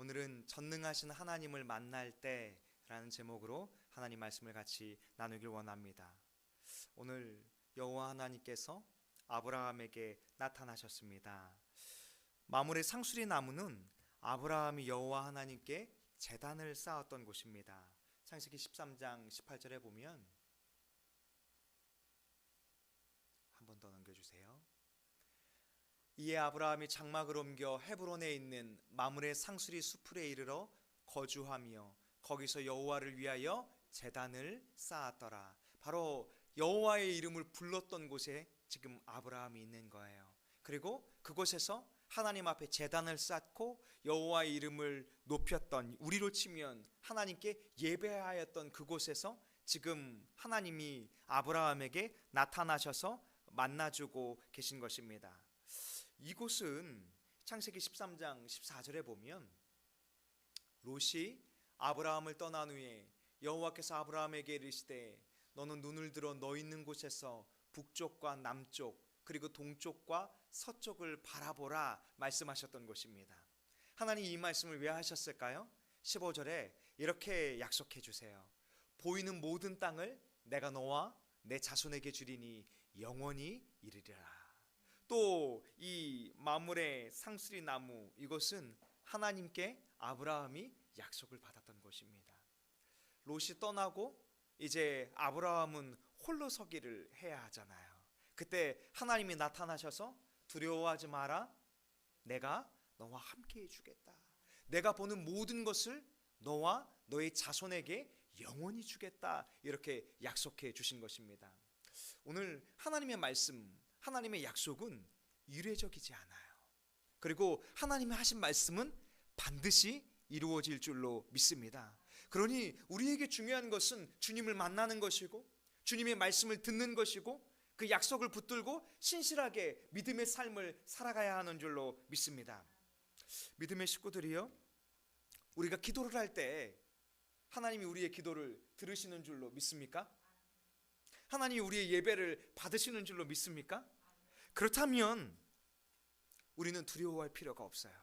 오늘은 전능하신 하나님을 만날 때라는 제목으로 하나님 말씀을 같이 나누길 원합니다. 오늘 여호와 하나님께서 아브라함에게 나타나셨습니다. 마물의 상수리 나무는 아브라함이 여호와 하나님께 제단을 쌓았던 곳입니다. 창세기 13장 18절에 보면, 한 번 더 넘겨주세요. 이에 아브라함이 장막을 옮겨 헤브론에 있는 마물의 상수리 수풀에 이르러 거주하며 거기서 여호와를 위하여 제단을 쌓았더라. 바로 여호와의 이름을 불렀던 곳에 지금 아브라함이 있는 거예요. 그리고 그곳에서 하나님 앞에 제단을 쌓고 여호와의 이름을 높였던, 우리로 치면 하나님께 예배하였던 그곳에서 지금 하나님이 아브라함에게 나타나셔서 만나주고 계신 것입니다. 이곳은 창세기 13장 14절에 보면 롯이 아브라함을 떠난 후에 여호와께서 아브라함에게 이르시되 너는 눈을 들어 너 있는 곳에서 북쪽과 남쪽 그리고 동쪽과 서쪽을 바라보라 말씀하셨던 곳입니다. 하나님 이 말씀을 왜 하셨을까요? 15절에 이렇게 약속해 주세요. 보이는 모든 땅을 내가 너와 내 자손에게 주리니 영원히 이르리라. 또 이 마물의 상수리 나무, 이것은 하나님께 아브라함이 약속을 받았던 곳입니다. 롯이 떠나고 이제 아브라함은 홀로 서기를 해야 하잖아요. 그때 하나님이 나타나셔서 두려워하지 마라, 내가 너와 함께 해주겠다. 내가 보는 모든 것을 너와 너의 자손에게 영원히 주겠다, 이렇게 약속해 주신 것입니다. 오늘 하나님의 말씀, 하나님의 약속은 이례적이지 않아요. 그리고 하나님이 하신 말씀은 반드시 이루어질 줄로 믿습니다. 그러니 우리에게 중요한 것은 주님을 만나는 것이고 주님의 말씀을 듣는 것이고 그 약속을 붙들고 신실하게 믿음의 삶을 살아가야 하는 줄로 믿습니다. 믿음의 식구들이요, 우리가 기도를 할 때 하나님이 우리의 기도를 들으시는 줄로 믿습니까? 하나님이 우리의 예배를 받으시는 줄로 믿습니까? 그렇다면 우리는 두려워할 필요가 없어요.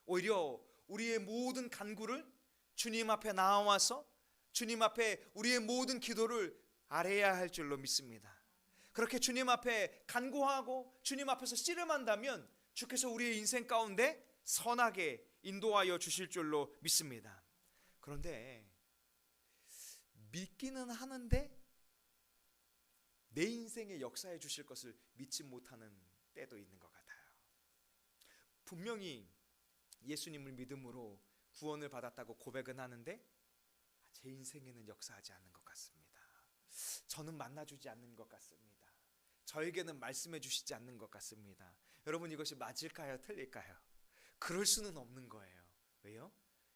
오히려 우리의 모든 간구를 주님 앞에 나와서 주님 앞에 우리의 모든 기도를 아뢰야 할 줄로 믿습니다. 그렇게 주님 앞에 간구하고 주님 앞에서 씨름한다면 주께서 우리의 인생 가운데 선하게 인도하여 주실 줄로 믿습니다. 그런데 믿기는 하는데 내 인생에 역사해 주실 것을 믿지 못하는 때도 있는 것 같아요. 분명히 예수님을 믿음으로 구원을 받았다고 고백은 하는데 제 인생에는 역사하지 않는 것 같습니다. 저는 만나주지 않는 것 같습니다. 저에게는 말씀해 주시지 않는 것 같습니다. 여러분, 이것이 맞을까요? 틀릴까요? 그럴 수는 없는 거예요. 왜요?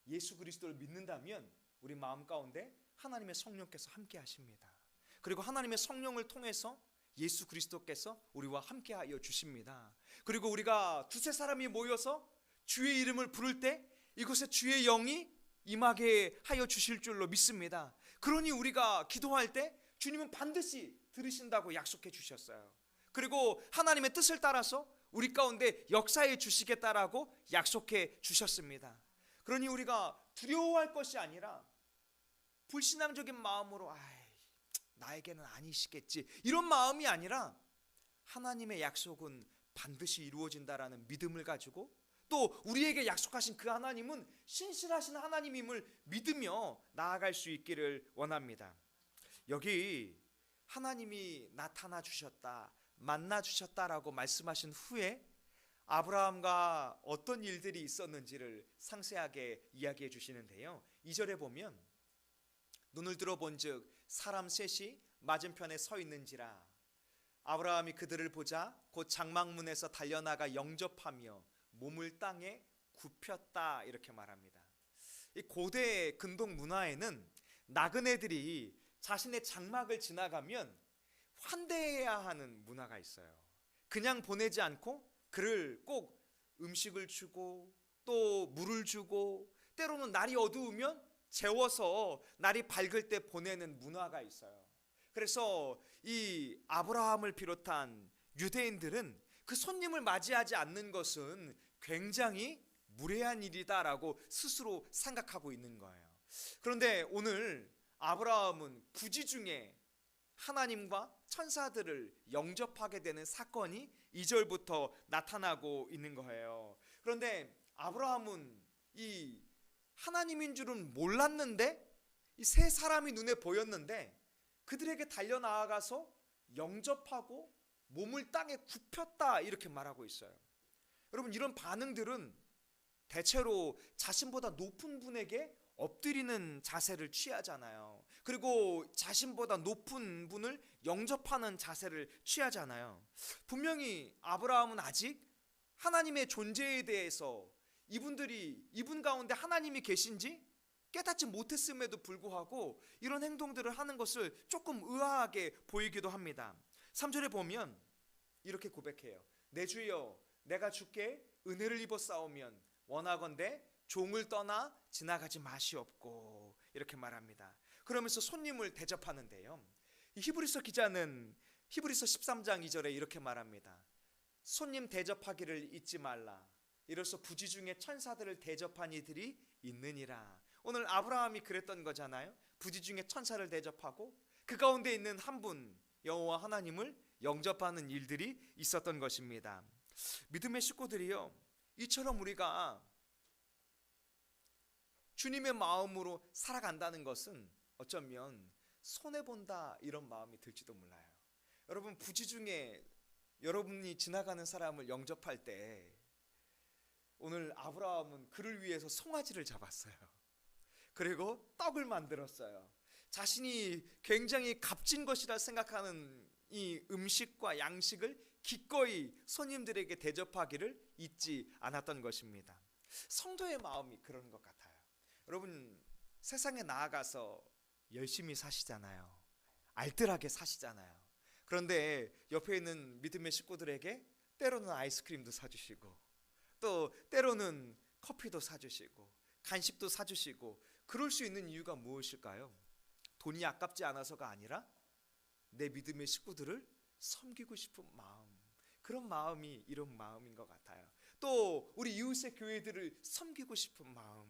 예수 그리스도를 믿는다면 우리 마음 가운데 하나님의 성령께서 함께 하십니다. 그리고 하나님의 성령을 통해서 예수 그리스도께서 우리와 함께하여 주십니다. 그리고 우리가 두세 사람이 모여서 주의 이름을 부를 때 이곳에 주의 영이 임하게 하여 주실 줄로 믿습니다. 그러니 우리가 기도할 때 주님은 반드시 들으신다고 약속해 주셨어요. 그리고 하나님의 뜻을 따라서 우리 가운데 역사해 주시겠다라고 약속해 주셨습니다. 그러니 우리가 두려워할 것이 아니라 불신앙적인 마음으로 나에게는 아니시겠지, 이런 마음이 아니라 하나님의 약속은 반드시 이루어진다라는 믿음을 가지고 또 우리에게 약속하신 그 하나님은 신실하신 하나님임을 믿으며 나아갈 수 있기를 원합니다. 여기 하나님이 나타나 주셨다, 만나 주셨다라고 말씀하신 후에 아브라함과 어떤 일들이 있었는지를 상세하게 이야기해 주시는데요. 2절에 보면 눈을 들어 본즉 사람 셋이 맞은편에 서 있는지라 아브라함이 그들을 보자 곧 장막문에서 달려나가 영접하며 몸을 땅에 굽혔다, 이렇게 말합니다. 이 고대 근동 문화에는 나그네들이 자신의 장막을 지나가면 환대해야 하는 문화가 있어요. 그냥 보내지 않고 그를 꼭 음식을 주고 또 물을 주고 때로는 날이 어두우면 재워서 날이 밝을 때 보내는 문화가 있어요. 그래서 이 아브라함을 비롯한 유대인들은 그 손님을 맞이하지 않는 것은 굉장히 무례한 일이다라고 스스로 생각하고 있는 거예요. 그런데 오늘 아브라함은 부지중에 하나님과 천사들을 영접하게 되는 사건이 2절부터 나타나고 있는 거예요. 그런데 아브라함은 이 하나님인 줄은 몰랐는데 이 세 사람이 눈에 보였는데 그들에게 달려나아가서 영접하고 몸을 땅에 굽혔다 이렇게 말하고 있어요. 여러분, 이런 반응들은 대체로 자신보다 높은 분에게 엎드리는 자세를 취하잖아요. 그리고 자신보다 높은 분을 영접하는 자세를 취하잖아요. 분명히 아브라함은 아직 하나님의 존재에 대해서 이분 가운데 하나님이 계신지 깨닫지 못했음에도 불구하고 이런 행동들을 하는 것을 조금 의아하게 보이기도 합니다. 3절에 보면 이렇게 고백해요. 내 주여, 내가 주께 은혜를 입어 싸우면 원하건대 종을 떠나 지나가지 마시옵고, 이렇게 말합니다. 그러면서 손님을 대접하는데요, 이 히브리서 기자는 히브리서 13장 2절에 이렇게 말합니다. 손님 대접하기를 잊지 말라. 이로써 부지중에 천사들을 대접한 이들이 있느니라. 오늘 아브라함이 그랬던 거잖아요. 부지중에 천사를 대접하고 그 가운데 있는 한 분 여호와 하나님을 영접하는 일들이 있었던 것입니다. 믿음의 식구들이요, 이처럼 우리가 주님의 마음으로 살아간다는 것은 어쩌면 손해본다 이런 마음이 들지도 몰라요. 여러분, 부지중에 여러분이 지나가는 사람을 영접할 때 오늘 아브라함은 그를 위해서 송아지를 잡았어요. 그리고 떡을 만들었어요. 자신이 굉장히 값진 것이라 생각하는 이 음식과 양식을 기꺼이 손님들에게 대접하기를 잊지 않았던 것입니다. 성도의 마음이 그런 것 같아요. 여러분, 세상에 나아가서 열심히 사시잖아요. 알뜰하게 사시잖아요. 그런데 옆에 있는 믿음의 식구들에게 때로는 아이스크림도 사주시고 또 때로는 커피도 사주시고 간식도 사주시고, 그럴 수 있는 이유가 무엇일까요? 돈이 아깝지 않아서가 아니라 내 믿음의 식구들을 섬기고 싶은 마음, 그런 마음이 이런 마음인 것 같아요. 또 우리 이웃의 교회들을 섬기고 싶은 마음,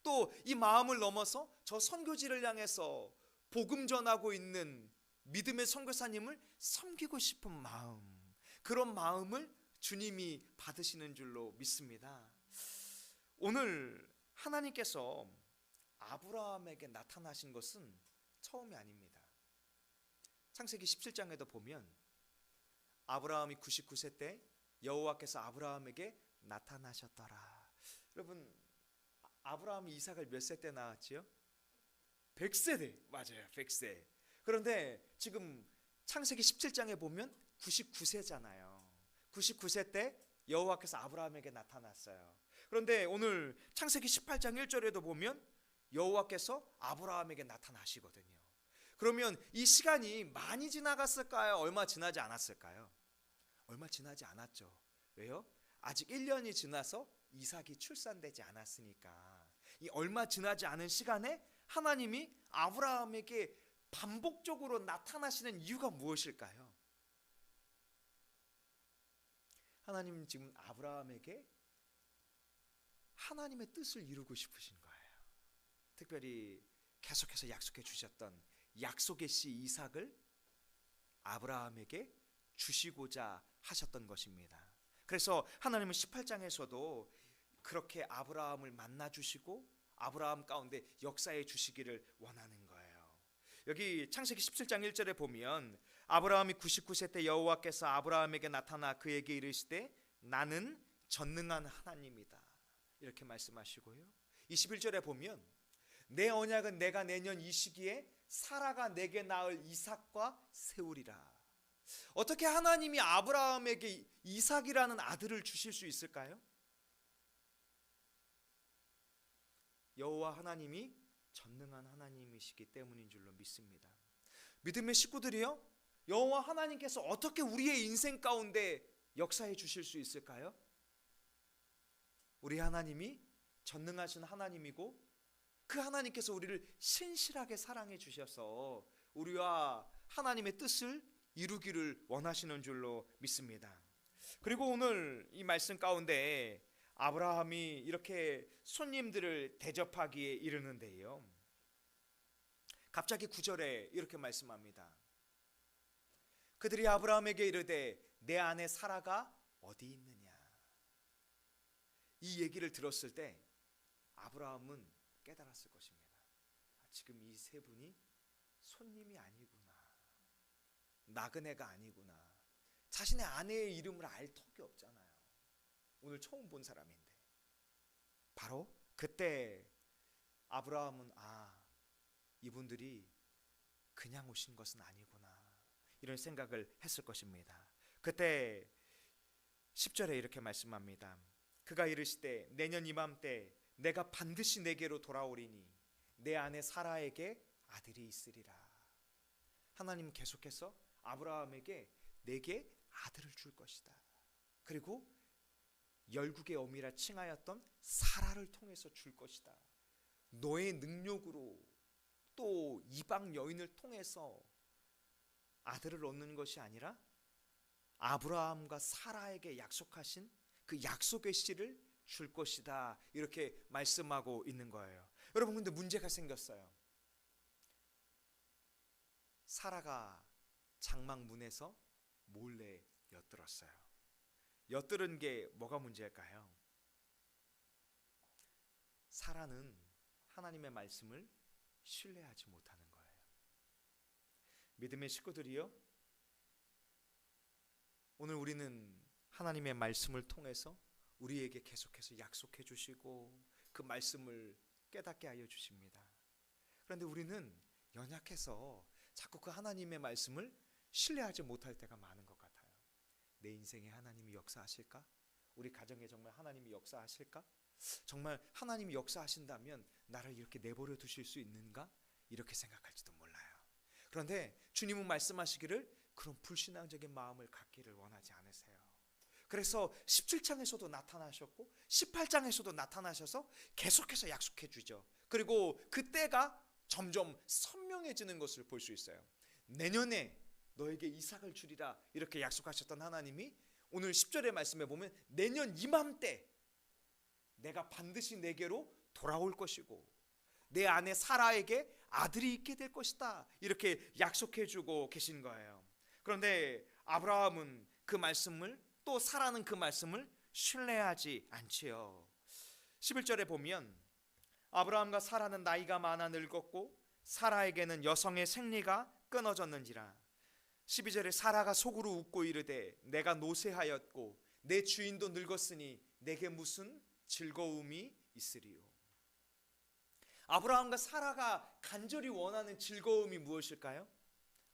또 이 마음을 넘어서 저 선교지를 향해서 복음 전하고 있는 믿음의 선교사님을 섬기고 싶은 마음, 그런 마음을 주님이 받으시는 줄로 믿습니다. 오늘 하나님께서 아브라함에게 나타나신 것은 처음이 아닙니다. 창세기 17장에도 보면 아브라함이 99세 때 여호와께서 아브라함에게 나타나셨더라. 여러분, 아브라함이 이삭을 몇 세 때 낳았지요? 100세 때, 맞아요, 100세. 그런데 지금 창세기 17장에 보면 99세잖아요. 99세 때 여호와께서 아브라함에게 나타났어요. 그런데 오늘 창세기 18장 1절에도 보면 여호와께서 아브라함에게 나타나시거든요. 그러면 이 시간이 많이 지나갔을까요? 얼마 지나지 않았을까요? 얼마 지나지 않았죠. 왜요? 아직 1년이 지나서 이삭이 출산되지 않았으니까. 이 얼마 지나지 않은 시간에 하나님이 아브라함에게 반복적으로 나타나시는 이유가 무엇일까요? 하나님은 지금 아브라함에게 하나님의 뜻을 이루고 싶으신 거예요. 특별히 계속해서 약속해 주셨던 약속의 씨 이삭을 아브라함에게 주시고자 하셨던 것입니다. 그래서 하나님은 18장에서도 그렇게 아브라함을 만나 주시고 아브라함 가운데 역사해 주시기를 원하는 거예요. 여기 창세기 17장 1절에 보면 아브라함이 99세 때 여호와께서 아브라함에게 나타나 그에게 이르시되 나는 전능한 하나님이다, 이렇게 말씀하시고요. 21절에 보면 내 언약은 내가 내년 이 시기에 사라가 내게 낳을 이삭과 세우리라. 어떻게 하나님이 아브라함에게 이삭이라는 아들을 주실 수 있을까요? 여호와 하나님이 전능한 하나님이시기 때문인 줄로 믿습니다. 믿음의 식구들이요, 여호와 하나님께서 어떻게 우리의 인생 가운데 역사해 주실 수 있을까요? 우리 하나님이 전능하신 하나님이고 그 하나님께서 우리를 신실하게 사랑해 주셔서 우리와 하나님의 뜻을 이루기를 원하시는 줄로 믿습니다. 그리고 오늘 이 말씀 가운데 아브라함이 이렇게 손님들을 대접하기에 이르는데요, 갑자기 9절에 이렇게 말씀합니다. 그들이 아브라함에게 이르되 내 아내 사라가 어디 있느냐. 이 얘기를 들었을 때 아브라함은 깨달았을 것입니다. 지금 이 세 분이 손님이 아니구나, 나그네가 아니구나. 자신의 아내의 이름을 알 턱이 없잖아요. 오늘 처음 본 사람인데. 바로 그때 아브라함은 이분들이 그냥 오신 것은 아니구나, 이런 생각을 했을 것입니다. 그때 10절에 이렇게 말씀합니다. 그가 이르시되 내년 이맘때 내가 반드시 내게로 돌아오리니 내 아내 사라에게 아들이 있으리라. 하나님 계속해서 아브라함에게 내게 아들을 줄 것이다. 그리고 열국의 어미라 칭하였던 사라를 통해서 줄 것이다. 너의 능력으로 또 이방 여인을 통해서 아들을 얻는 것이 아니라 아브라함과 사라에게 약속하신 그 약속의 씨를 줄 것이다, 이렇게 말씀하고 있는 거예요. 여러분, 근데 문제가 생겼어요. 사라가 장막문에서 몰래 엿들었어요. 엿들은 게 뭐가 문제일까요? 사라는 하나님의 말씀을 신뢰하지 못하는 거예요. 믿음의 식구들이요, 오늘 우리는 하나님의 말씀을 통해서 우리에게 계속해서 약속해 주시고 그 말씀을 깨닫게 하여 주십니다. 그런데 우리는 연약해서 자꾸 그 하나님의 말씀을 신뢰하지 못할 때가 많은 것 같아요. 내 인생에 하나님이 역사하실까? 우리 가정에 정말 하나님이 역사하실까? 정말 하나님이 역사하신다면 나를 이렇게 내버려 두실 수 있는가? 이렇게 생각할지도 몰라요. 그런데 주님은 말씀하시기를 그런 불신앙적인 마음을 갖기를 원하지 않으세요. 그래서 17장에서도 나타나셨고 18장에서도 나타나셔서 계속해서 약속해 주죠. 그리고 그때가 점점 선명해지는 것을 볼 수 있어요. 내년에 너에게 이삭을 주리라, 이렇게 약속하셨던 하나님이 오늘 10절의 말씀에 보면 내년 이맘때 내가 반드시 내게로 돌아올 것이고 내 아내 사라에게 아들이 있게 될 것이다, 이렇게 약속해 주고 계신 거예요. 그런데 아브라함은 그 말씀을, 또 사라는 그 말씀을 신뢰하지 않지요. 11절에 보면 아브라함과 사라는 나이가 많아 늙었고 사라에게는 여성의 생리가 끊어졌는지라. 12절에 사라가 속으로 웃고 이르되 내가 노쇠하였고 내 주인도 늙었으니 내게 무슨 즐거움이 있으리요. 아브라함과 사라가 간절히 원하는 즐거움이 무엇일까요?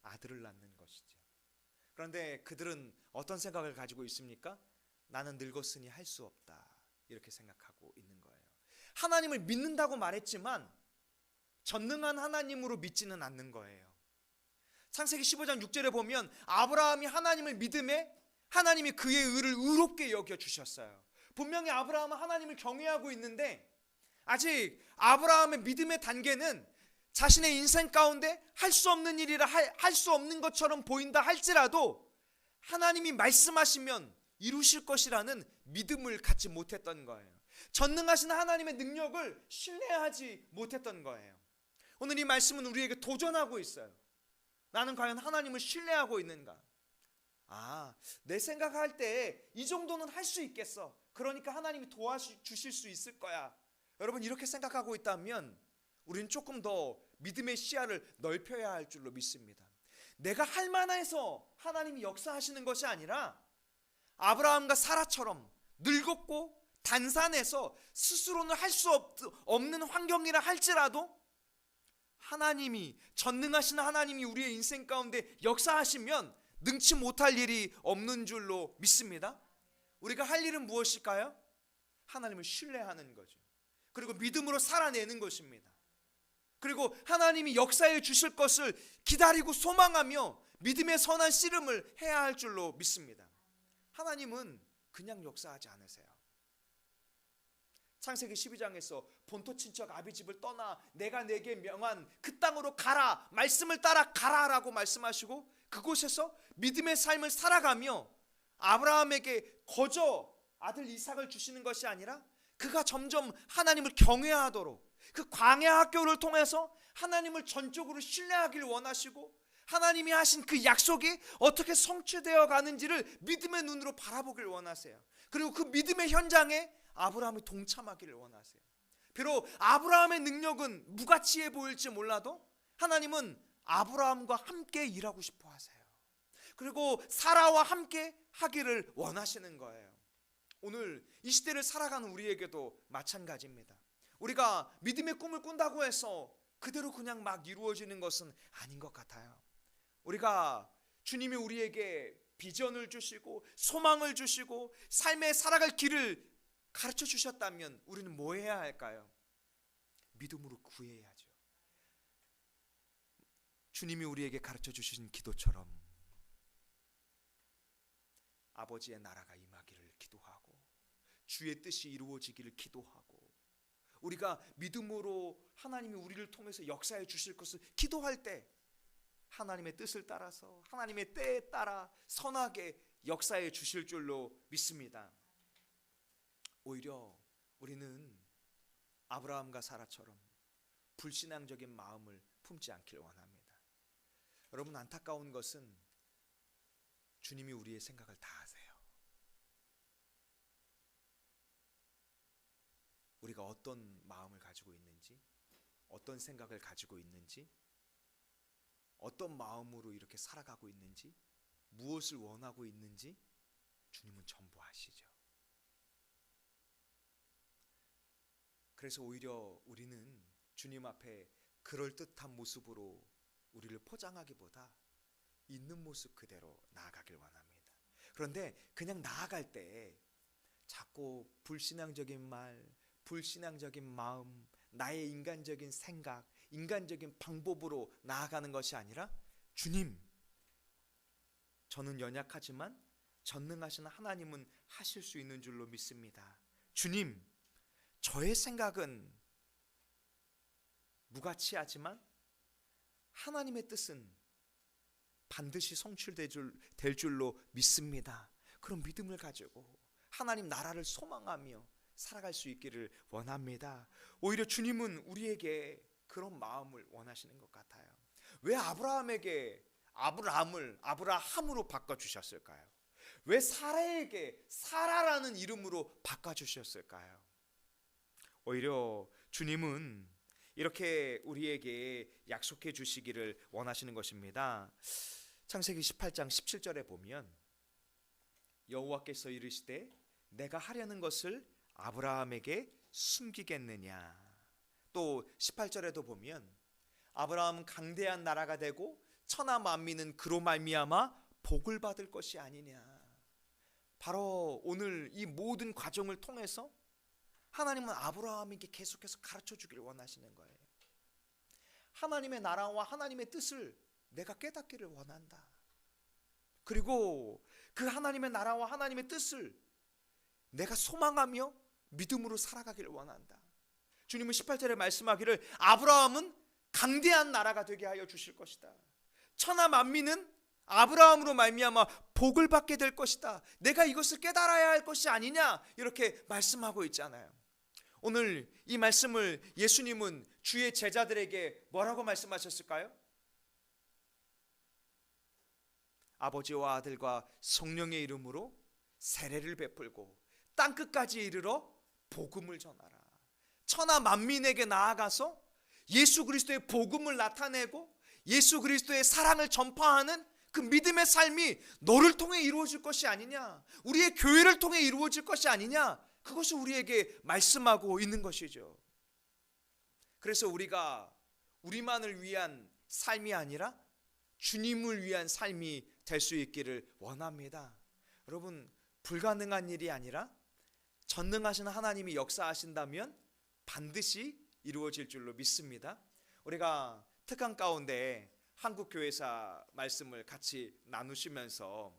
아들을 낳는 것이죠. 그런데 그들은 어떤 생각을 가지고 있습니까? 나는 늙었으니 할 수 없다, 이렇게 생각하고 있는 거예요. 하나님을 믿는다고 말했지만 전능한 하나님으로 믿지는 않는 거예요. 창세기 15장 6절에 보면 아브라함이 하나님을 믿음에 하나님이 그의 의를 의롭게 여겨주셨어요. 분명히 아브라함은 하나님을 경외하고 있는데 아직 아브라함의 믿음의 단계는 자신의 인생 가운데 할 수 없는 일이라 할 수 없는 것처럼 보인다 할지라도 하나님이 말씀하시면 이루실 것이라는 믿음을 갖지 못했던 거예요. 전능하신 하나님의 능력을 신뢰하지 못했던 거예요. 오늘 이 말씀은 우리에게 도전하고 있어요. 나는 과연 하나님을 신뢰하고 있는가? 내 생각할 때 이 정도는 할 수 있겠어. 그러니까 하나님이 도와주실 수 있을 거야. 여러분, 이렇게 생각하고 있다면 우리는 조금 더 믿음의 시야를 넓혀야 할 줄로 믿습니다. 내가 할 만해서 하나님이 역사하시는 것이 아니라 아브라함과 사라처럼 늙었고 단산해서 스스로는 할 수 없는 환경이라 할지라도 하나님이, 전능하신 하나님이 우리의 인생 가운데 역사하시면 능치 못할 일이 없는 줄로 믿습니다. 우리가 할 일은 무엇일까요? 하나님을 신뢰하는 거죠. 그리고 믿음으로 살아내는 것입니다. 그리고 하나님이 역사해 주실 것을 기다리고 소망하며 믿음의 선한 씨름을 해야 할 줄로 믿습니다. 하나님은 그냥 역사하지 않으세요. 창세기 12장에서 본토 친척 아비집을 떠나 내가 내게 명한 그 땅으로 가라, 말씀을 따라 가라라고 말씀하시고 그곳에서 믿음의 삶을 살아가며 아브라함에게 거저 아들 이삭을 주시는 것이 아니라 그가 점점 하나님을 경외하도록, 그 광야 학교를 통해서 하나님을 전적으로 신뢰하기를 원하시고, 하나님이 하신 그 약속이 어떻게 성취되어 가는지를 믿음의 눈으로 바라보길 원하세요. 그리고 그 믿음의 현장에 아브라함이 동참하기를 원하세요. 비록 아브라함의 능력은 무가치해 보일지 몰라도 하나님은 아브라함과 함께 일하고 싶어 하세요. 그리고 사라와 함께 하기를 원하시는 거예요. 오늘 이 시대를 살아가는 우리에게도 마찬가지입니다. 우리가 믿음의 꿈을 꾼다고 해서 그대로 그냥 막 이루어지는 것은 아닌 것 같아요. 우리가 주님이 우리에게 비전을 주시고 소망을 주시고 삶에 살아갈 길을 가르쳐 주셨다면 우리는 뭐 해야 할까요? 믿음으로 구해야죠. 주님이 우리에게 가르쳐 주신 기도처럼 아버지의 나라가 임하기를 기도하고 주의 뜻이 이루어지기를 기도하고, 우리가 믿음으로 하나님이 우리를 통해서 역사해 주실 것을 기도할 때 하나님의 뜻을 따라서 하나님의 때에 따라 선하게 역사해 주실 줄로 믿습니다. 오히려 우리는 아브라함과 사라처럼 불신앙적인 마음을 품지 않길 원합니다. 여러분, 안타까운 것은 주님이 우리의 생각을 다 아세요. 우리가 어떤 마음을 가지고 있는지, 어떤 생각을 가지고 있는지, 어떤 마음으로 이렇게 살아가고 있는지, 무엇을 원하고 있는지 주님은 전부 아시죠. 그래서 오히려 우리는 주님 앞에 그럴듯한 모습으로 우리를 포장하기보다 있는 모습 그대로 나아가길 원합니다. 그런데 그냥 나아갈 때 자꾸 불신앙적인 말, 불신앙적인 마음, 나의 인간적인 생각, 인간적인 방법으로 나아가는 것이 아니라, 주님, 저는 연약하지만 전능하신 하나님은 하실 수 있는 줄로 믿습니다. 주님, 저의 생각은 무가치하지만 하나님의 뜻은 반드시 성취될 줄로 믿습니다. 그런 믿음을 가지고 하나님 나라를 소망하며 살아갈 수 있기를 원합니다. 오히려 주님은 우리에게 그런 마음을 원하시는 것 같아요. 왜 아브라함에게 아브라함을 아브라함으로 바꿔주셨을까요? 왜 사라에게 사라라는 이름으로 바꿔주셨을까요? 오히려 주님은 이렇게 우리에게 약속해 주시기를 원하시는 것입니다. 창세기 18장 17절에 보면 여호와께서 이르시되 내가 하려는 것을 아브라함에게 숨기겠느냐. 또 18절에도 보면 아브라함은 강대한 나라가 되고 천하 만민은 그로 말미암아 복을 받을 것이 아니냐. 바로 오늘 이 모든 과정을 통해서 하나님은 아브라함에게 계속해서 가르쳐 주기를 원하시는 거예요. 하나님의 나라와 하나님의 뜻을 내가 깨닫기를 원한다. 그리고 그 하나님의 나라와 하나님의 뜻을 내가 소망하며 믿음으로 살아가기를 원한다. 주님은 18절에 말씀하기를 아브라함은 강대한 나라가 되게 하여 주실 것이다. 천하 만민은 아브라함으로 말미암아 복을 받게 될 것이다. 내가 이것을 깨달아야 할 것이 아니냐, 이렇게 말씀하고 있잖아요. 오늘 이 말씀을 예수님은 주의 제자들에게 뭐라고 말씀하셨을까요? 아버지와 아들과 성령의 이름으로 세례를 베풀고 땅끝까지 이르러 복음을 전하라. 천하 만민에게 나아가서 예수 그리스도의 복음을 나타내고 예수 그리스도의 사랑을 전파하는 그 믿음의 삶이 너를 통해 이루어질 것이 아니냐, 우리의 교회를 통해 이루어질 것이 아니냐, 그것을 우리에게 말씀하고 있는 것이죠. 그래서 우리가 우리만을 위한 삶이 아니라 주님을 위한 삶이 될 수 있기를 원합니다. 여러분, 불가능한 일이 아니라 전능하신 하나님이 역사하신다면 반드시 이루어질 줄로 믿습니다. 우리가 특강 가운데 한국교회사 말씀을 같이 나누시면서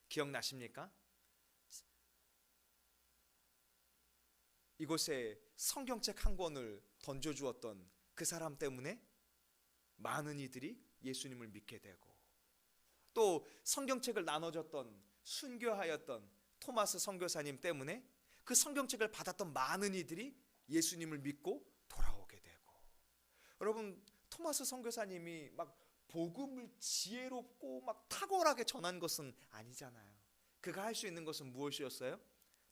기억나십니까? 이곳에 성경책 한 권을 던져주었던 그 사람 때문에 많은 이들이 예수님을 믿게 되고, 또 성경책을 나눠줬던, 순교하였던 토마스 선교사님 때문에 그 성경책을 받았던 많은 이들이 예수님을 믿고 돌아오게 되고, 여러분 토마스 선교사님이 막 복음을 지혜롭고 막 탁월하게 전한 것은 아니잖아요. 그가 할 수 있는 것은 무엇이었어요?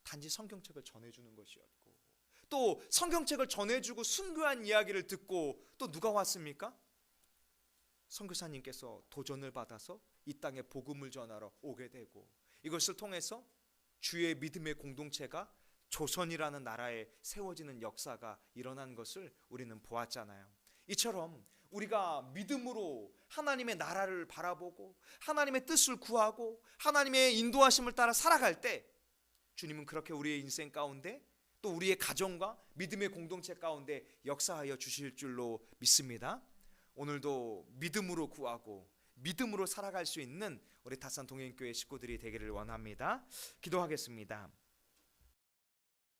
단지 성경책을 전해주는 것이었고, 또 성경책을 전해주고 순교한 이야기를 듣고 또 누가 왔습니까? 선교사님께서 도전을 받아서 이 땅에 복음을 전하러 오게 되고, 이것을 통해서 주의 믿음의 공동체가 조선이라는 나라에 세워지는 역사가 일어난 것을 우리는 보았잖아요. 이처럼 우리가 믿음으로 하나님의 나라를 바라보고 하나님의 뜻을 구하고 하나님의 인도하심을 따라 살아갈 때, 주님은 그렇게 우리의 인생 가운데 또 우리의 가정과 믿음의 공동체 가운데 역사하여 주실 줄로 믿습니다. 오늘도 믿음으로 구하고 믿음으로 살아갈 수 있는 우리 다산 동행교회 식구들이 되기를 원합니다. 기도하겠습니다.